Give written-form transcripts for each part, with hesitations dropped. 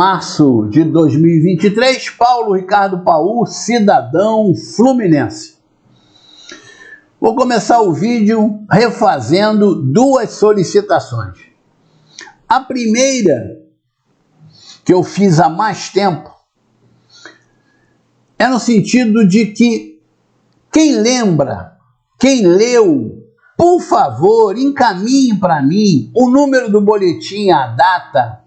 março de 2023, Paulo Ricardo Paul, cidadão fluminense. Vou começar o vídeo refazendo duas solicitações. A primeira, que eu fiz há mais tempo, é no sentido de que quem lembra, quem leu, por favor, encaminhe para mim o número do boletim, a data,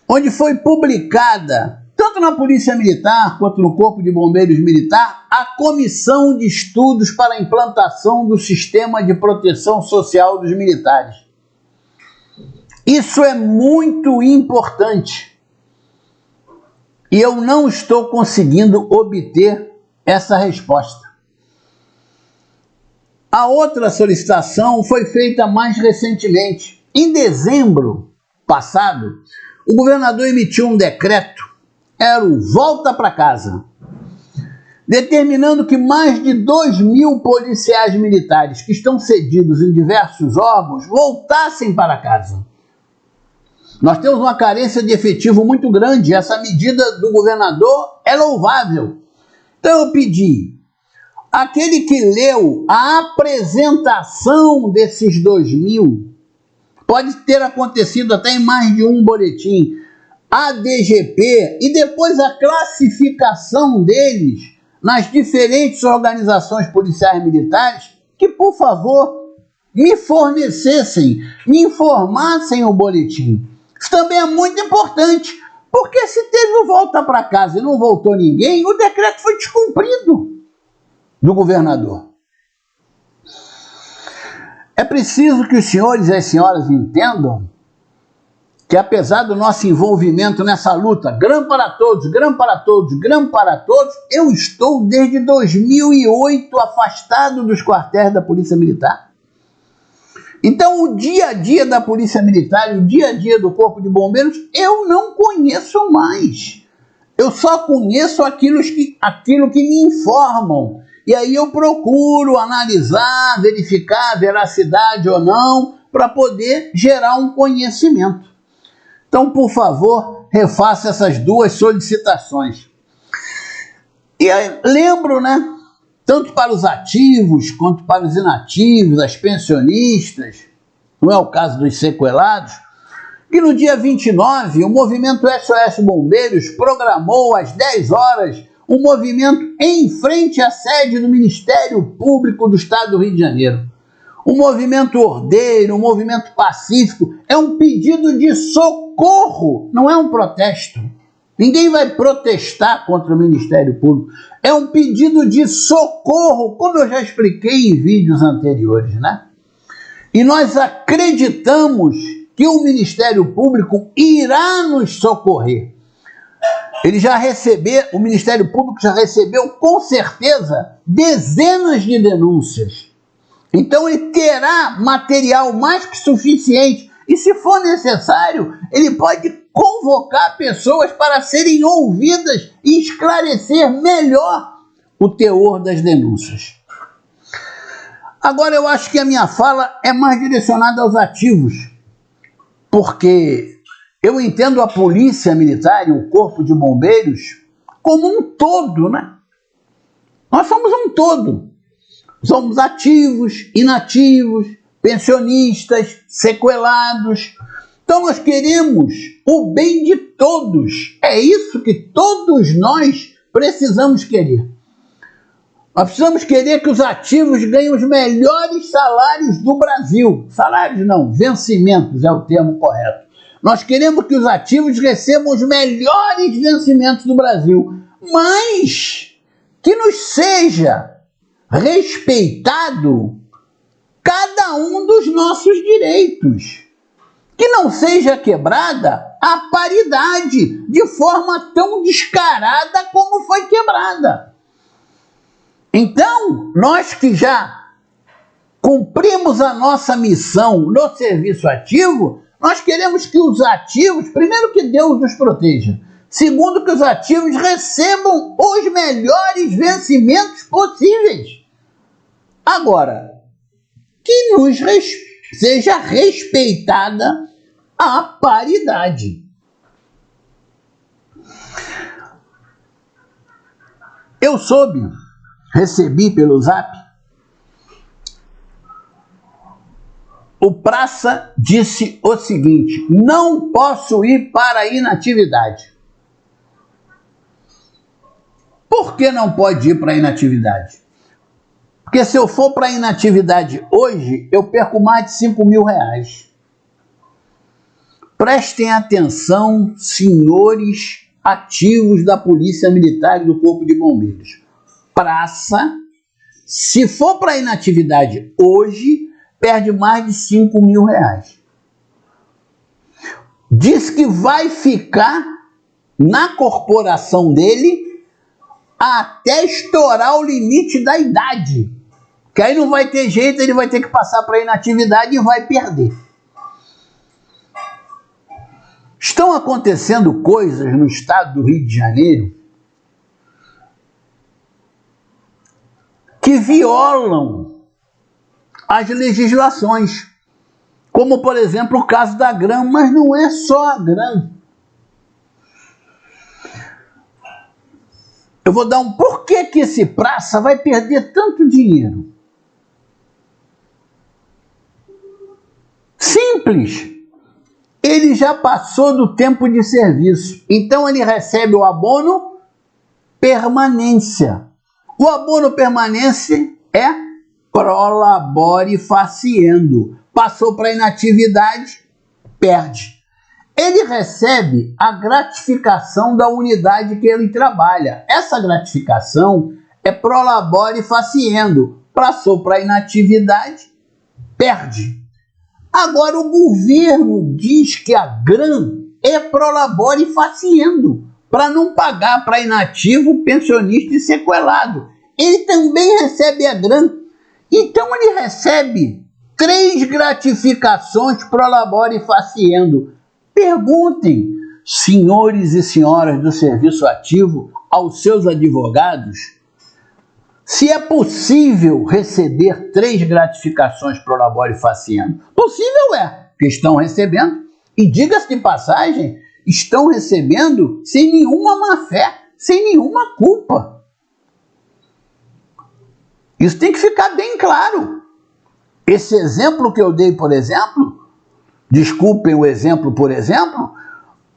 onde foi publicada, tanto na Polícia Militar quanto no Corpo de Bombeiros Militar, a Comissão de Estudos para a Implantação do Sistema de Proteção Social dos Militares. Isso é muito importante. E eu não estou conseguindo obter essa resposta. A outra solicitação foi feita mais recentemente. Em dezembro passado, o governador emitiu um decreto, era o Volta para Casa, determinando que mais de 2.000 policiais militares que estão cedidos em diversos órgãos voltassem para casa. Nós temos uma carência de efetivo muito grande, essa medida do governador é louvável. Então eu pedi, aquele que leu a apresentação desses 2.000, pode ter acontecido até em mais de um boletim, a DGP e depois a classificação deles nas diferentes organizações policiais militares, que, por favor, me fornecessem, me informassem o boletim. Isso também é muito importante, porque se teve o volta para casa e não voltou ninguém, o decreto foi descumprido do governador. É preciso que os senhores e as senhoras entendam que, apesar do nosso envolvimento nessa luta, grão para todos, grão para todos, grão para todos, eu estou desde 2008 afastado dos quartéis da Polícia Militar. Então, o dia a dia da Polícia Militar e o dia a dia do Corpo de Bombeiros, eu não conheço mais. Eu só conheço aquilo que me informam. E aí eu procuro analisar, verificar a veracidade ou não, para poder gerar um conhecimento. Então, por favor, refaça essas duas solicitações. E aí, lembro, tanto para os ativos quanto para os inativos, as pensionistas, não é o caso dos sequelados, que no dia 29, o movimento SOS Bombeiros programou às 10 horas um movimento em frente à sede do Ministério Público do Estado do Rio de Janeiro. Um movimento ordeiro, um movimento pacífico, é um pedido de socorro, não é um protesto. Ninguém vai protestar contra o Ministério Público. É um pedido de socorro, como eu já expliquei em vídeos anteriores, E nós acreditamos que o Ministério Público irá nos socorrer. O Ministério Público já recebeu, com certeza, dezenas de denúncias. Então ele terá material mais que suficiente e, se for necessário, ele pode convocar pessoas para serem ouvidas e esclarecer melhor o teor das denúncias. Agora eu acho que a minha fala é mais direcionada aos ativos, porque eu entendo a Polícia Militar e o Corpo de Bombeiros como um todo, Nós somos um todo. Somos ativos, inativos, pensionistas, sequelados. Então nós queremos o bem de todos. É isso que todos nós precisamos querer. Nós precisamos querer que os ativos ganhem os melhores salários do Brasil. Salários não, vencimentos é o termo correto. Nós queremos que os ativos recebam os melhores vencimentos do Brasil, mas que nos seja respeitado cada um dos nossos direitos. Que não seja quebrada a paridade de forma tão descarada como foi quebrada. Então, nós que já cumprimos a nossa missão no serviço ativo, nós queremos que os ativos, primeiro, que Deus nos proteja. Segundo, que os ativos recebam os melhores vencimentos possíveis. Agora, que seja respeitada a paridade. Eu recebi pelo Zap, o praça disse o seguinte: não posso ir para a inatividade. Por que não pode ir para a inatividade? Porque se eu for para a inatividade hoje, eu perco mais de 5 mil reais. Prestem atenção, senhores ativos da Polícia Militar e do Corpo de Bombeiros. Praça, se for para a inatividade hoje, perde mais de 5 mil reais. Diz que vai ficar na corporação dele até estourar o limite da idade. Que aí não vai ter jeito, ele vai ter que passar para a inatividade e vai perder. Estão acontecendo coisas no estado do Rio de Janeiro que violam as legislações, como, por exemplo, o caso da GRAM, mas não é só a GRAM. Eu vou dar por que esse praça vai perder tanto dinheiro? Simples. Ele já passou do tempo de serviço, então ele recebe o abono permanência. O abono permanência é prolabore faciendo. Passou para inatividade, perde. Ele recebe a gratificação da unidade que ele trabalha. Essa gratificação é prolabore faciendo. Passou para inatividade, perde. Agora o governo diz que a GRAM é prolabore faciendo, para não pagar para inativo, pensionista e sequelado. Ele também recebe a GRAM. Então ele recebe 3 gratificações prolabore faciendo. Perguntem, senhores e senhoras do serviço ativo, aos seus advogados, se é possível receber 3 gratificações prolabore faciendo. Possível é, porque estão recebendo, e diga-se de passagem, estão recebendo sem nenhuma má-fé, sem nenhuma culpa. Isso tem que ficar bem claro. Esse exemplo que eu dei, por exemplo, desculpem o exemplo por exemplo,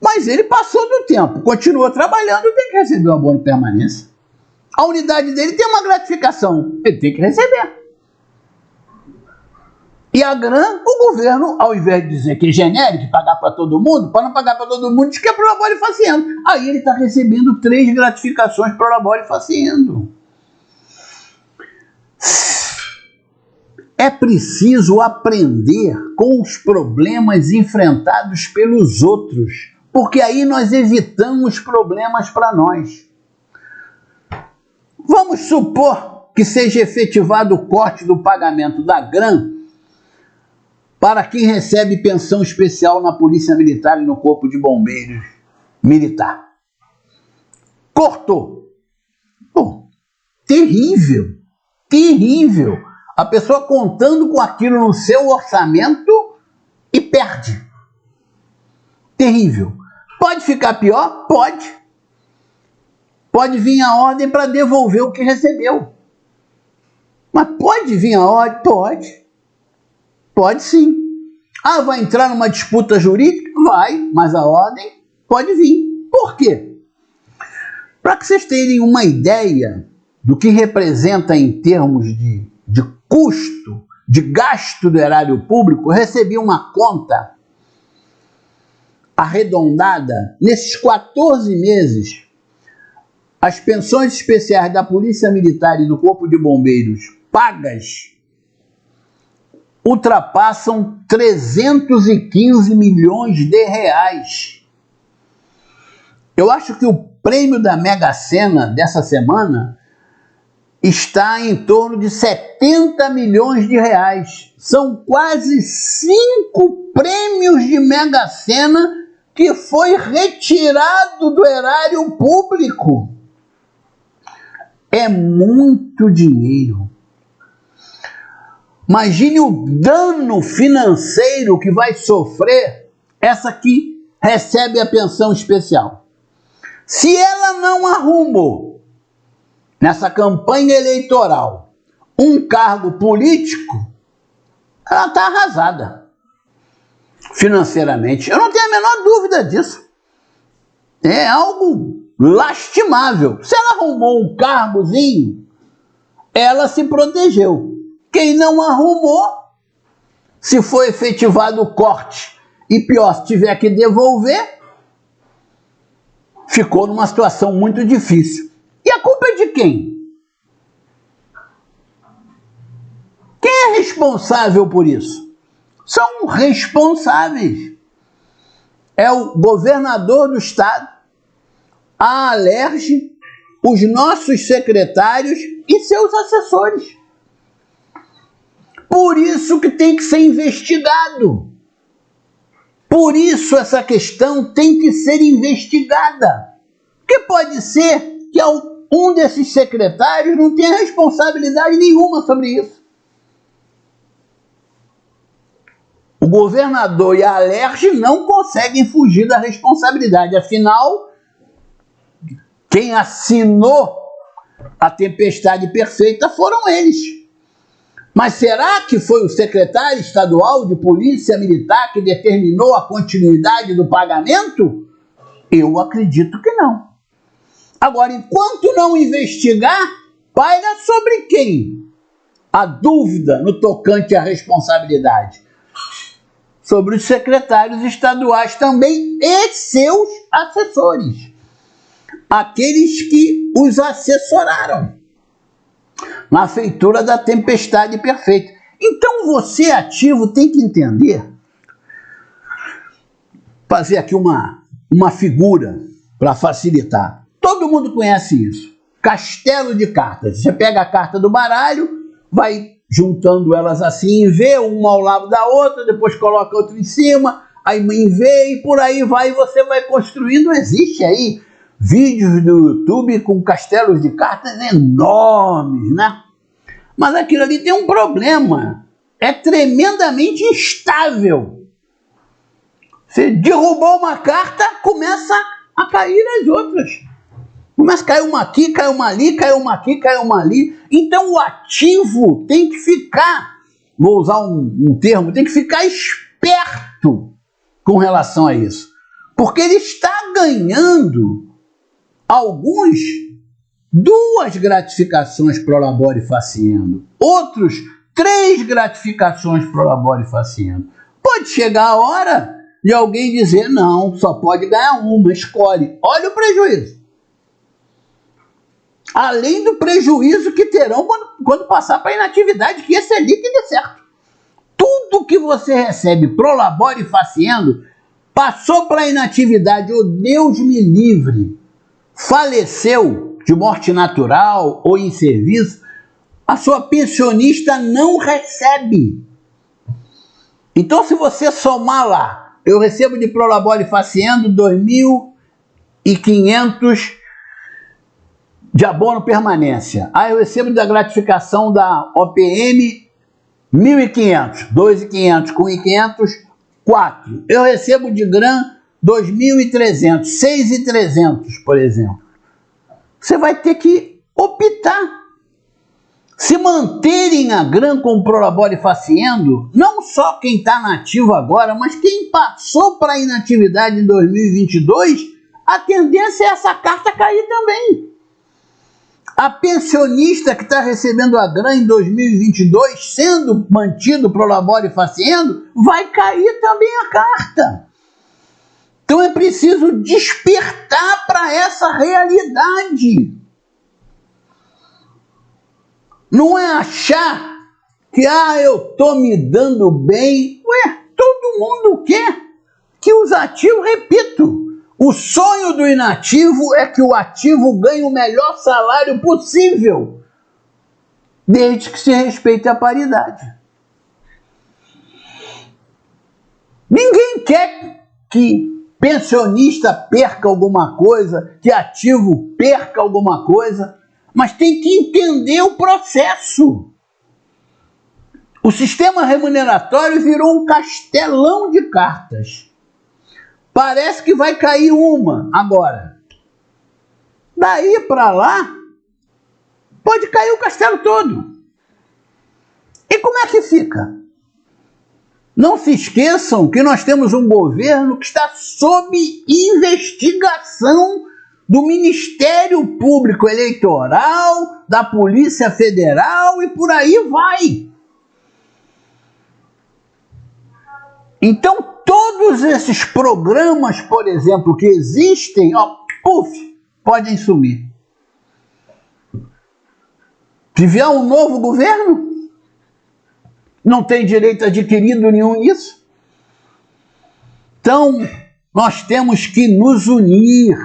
mas ele passou do tempo, continuou trabalhando, tem que receber o abono de permanência. A unidade dele tem uma gratificação, ele tem que receber. E a GRAM, o governo, ao invés de dizer que é genérico, pagar para todo mundo, para não pagar para todo mundo, diz que é prolabore faciendo. Aí ele está recebendo 3 gratificações prolabore faciendo. É preciso aprender com os problemas enfrentados pelos outros, porque aí nós evitamos problemas para nós. Vamos supor que seja efetivado o corte do pagamento da GRAM para quem recebe pensão especial na Polícia Militar e no Corpo de Bombeiros Militar. Cortou. Pô, terrível, terrível. A pessoa contando com aquilo no seu orçamento e perde. Terrível. Pode ficar pior? Pode. Pode vir a ordem para devolver o que recebeu. Mas pode vir a ordem? Pode. Pode sim. Ah, vai entrar numa disputa jurídica? Vai, mas a ordem pode vir. Por quê? Para que vocês tenham uma ideia do que representa em termos de custo, de gasto do erário público, eu recebi uma conta arredondada nesses 14 meses. As pensões especiais da Polícia Militar e do Corpo de Bombeiros pagas ultrapassam 315 milhões de reais. Eu acho que o prêmio da Mega Sena dessa semana está em torno de 70 milhões de reais. São quase 5 prêmios de Mega Sena que foi retirado do erário público. É muito dinheiro. Imagine o dano financeiro que vai sofrer essa que recebe a pensão especial. Se ela não arrumou nessa campanha eleitoral, um cargo político, ela está arrasada financeiramente. Eu não tenho a menor dúvida disso. É algo lastimável. Se ela arrumou um cargozinho, ela se protegeu. Quem não arrumou, se for efetivado o corte e pior, se tiver que devolver, ficou numa situação muito difícil. E a culpa é de quem? Quem é responsável por isso? São responsáveis. É o governador do estado, a Alerj, os nossos secretários e seus assessores. Por isso que tem que ser investigado. Por isso essa questão tem que ser investigada. Porque pode ser que um desses secretários não tenha responsabilidade nenhuma sobre isso. O governador e a Alerj não conseguem fugir da responsabilidade. Afinal, quem assinou a tempestade perfeita foram eles. Mas será que foi o secretário estadual de Polícia Militar que determinou a continuidade do pagamento? Eu acredito que não. Agora, enquanto não investigar, paira sobre quem? A dúvida no tocante à responsabilidade. Sobre os secretários estaduais também e seus assessores. Aqueles que os assessoraram na feitura da tempestade perfeita. Então você, ativo, tem que entender, fazer aqui uma figura para facilitar. Todo mundo conhece isso. Castelo de cartas. Você pega a carta do baralho, vai juntando elas assim em V, uma ao lado da outra, depois coloca outra em cima, aí em V e por aí vai, e você vai construindo. Existe aí vídeos do YouTube com castelos de cartas enormes, né? Mas aquilo ali tem um problema. É tremendamente instável. Você derrubou uma carta, começa a cair as outras. Começa a cair uma aqui, cai uma ali, cai uma aqui, cai uma ali. Então o ativo tem que ficar, vou usar um termo, tem que ficar esperto com relação a isso. Porque ele está ganhando alguns 2 gratificações pro labore faciendo, outros 3 gratificações pro labore faciendo. Pode chegar a hora de alguém dizer, não, só pode ganhar uma, escolhe. Olha o prejuízo. Além do prejuízo que terão quando passar para a inatividade, que esse é líquido e certo. Tudo que você recebe pro labore faciendo, passou para a inatividade, ou Deus me livre, faleceu de morte natural ou em serviço, a sua pensionista não recebe. Então, se você somar lá, eu recebo de prolabore faciendo 2.500 de abono permanência. Aí eu recebo da gratificação da OPM 1.500, 2.500 com 1.500, 4. Eu recebo de GRAM 2.300, 6.300, por exemplo. Você vai ter que optar. Se manterem a GRAM com prolabore faciendo, não só quem está na ativa agora, mas quem passou para a inatividade em 2022, a tendência é essa carta cair também. A pensionista que está recebendo a GRAM em 2022, sendo mantido prolabore faciendo, vai cair também a carta. Então é preciso despertar para essa realidade. Não é achar que eu estou me dando bem. Ué, todo mundo quer que os ativos, repito, o sonho do inativo é que o ativo ganhe o melhor salário possível, desde que se respeite a paridade. Ninguém quer que pensionista perca alguma coisa, que ativo perca alguma coisa, mas tem que entender o processo. O sistema remuneratório virou um castelão de cartas. Parece que vai cair uma agora. Daí para lá, pode cair o castelo todo. E como é que fica? Não se esqueçam que nós temos um governo que está sob investigação do Ministério Público Eleitoral, da Polícia Federal e por aí vai. Então, todos esses programas, por exemplo, que existem, podem sumir. Se vier um novo governo, não tem direito adquirido nenhum nisso. Então, nós temos que nos unir.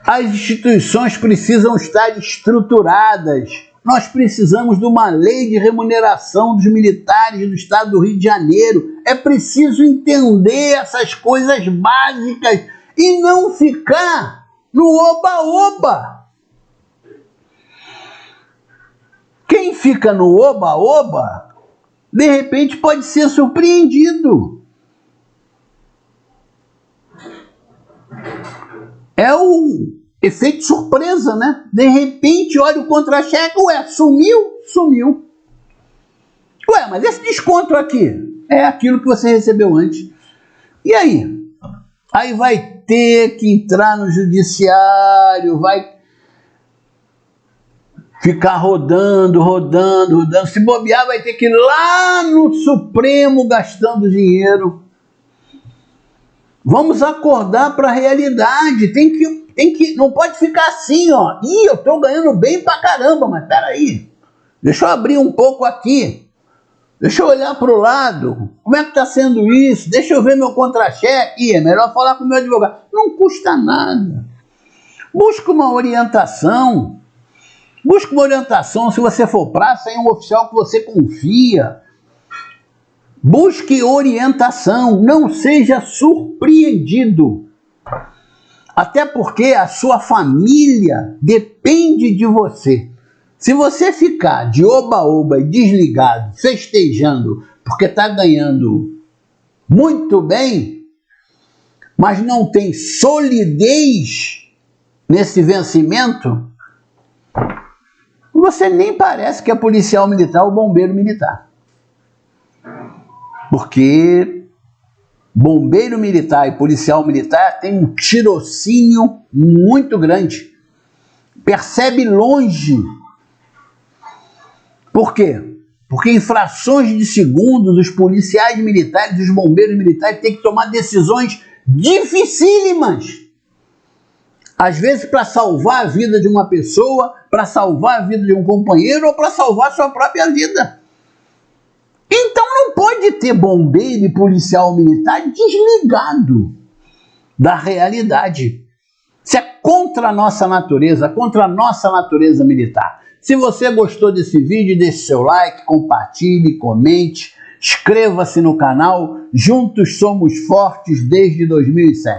As instituições precisam estar estruturadas. Nós precisamos de uma lei de remuneração dos militares do estado do Rio de Janeiro. É preciso entender essas coisas básicas e não ficar no oba-oba. Quem fica no oba-oba, de repente pode ser surpreendido. É o efeito surpresa, né? De repente, olha o contra-cheque, sumiu. Ué, mas esse desconto aqui é aquilo que você recebeu antes. E aí? Aí vai ter que entrar no judiciário, vai ficar rodando. Se bobear, vai ter que ir lá no Supremo gastando dinheiro. Vamos acordar para a realidade. Tem que, não pode ficar assim, ó. Eu estou ganhando bem pra caramba, mas peraí. Deixa eu abrir um pouco aqui. Deixa eu olhar para o lado. Como é que está sendo isso? Deixa eu ver meu contra-cheque. É melhor falar com o meu advogado. Não custa nada. Busca uma orientação. Se você for praça, em um oficial que você confia. Busque orientação, não seja surpreendido. Até porque a sua família depende de você. Se você ficar de oba-oba e desligado, festejando, porque está ganhando muito bem, mas não tem solidez nesse vencimento, você nem parece que é policial militar ou bombeiro militar. Porque bombeiro militar e policial militar tem um tirocínio muito grande. Percebe longe. Por quê? Porque em frações de segundos os policiais militares e os bombeiros militares têm que tomar decisões dificílimas. Às vezes para salvar a vida de uma pessoa, para salvar a vida de um companheiro ou para salvar a sua própria vida. Então não pode ter bombeiro e policial militar desligado da realidade. Isso é contra a nossa natureza militar. Se você gostou desse vídeo, deixe seu like, compartilhe, comente, inscreva-se no canal. Juntos somos fortes desde 2007.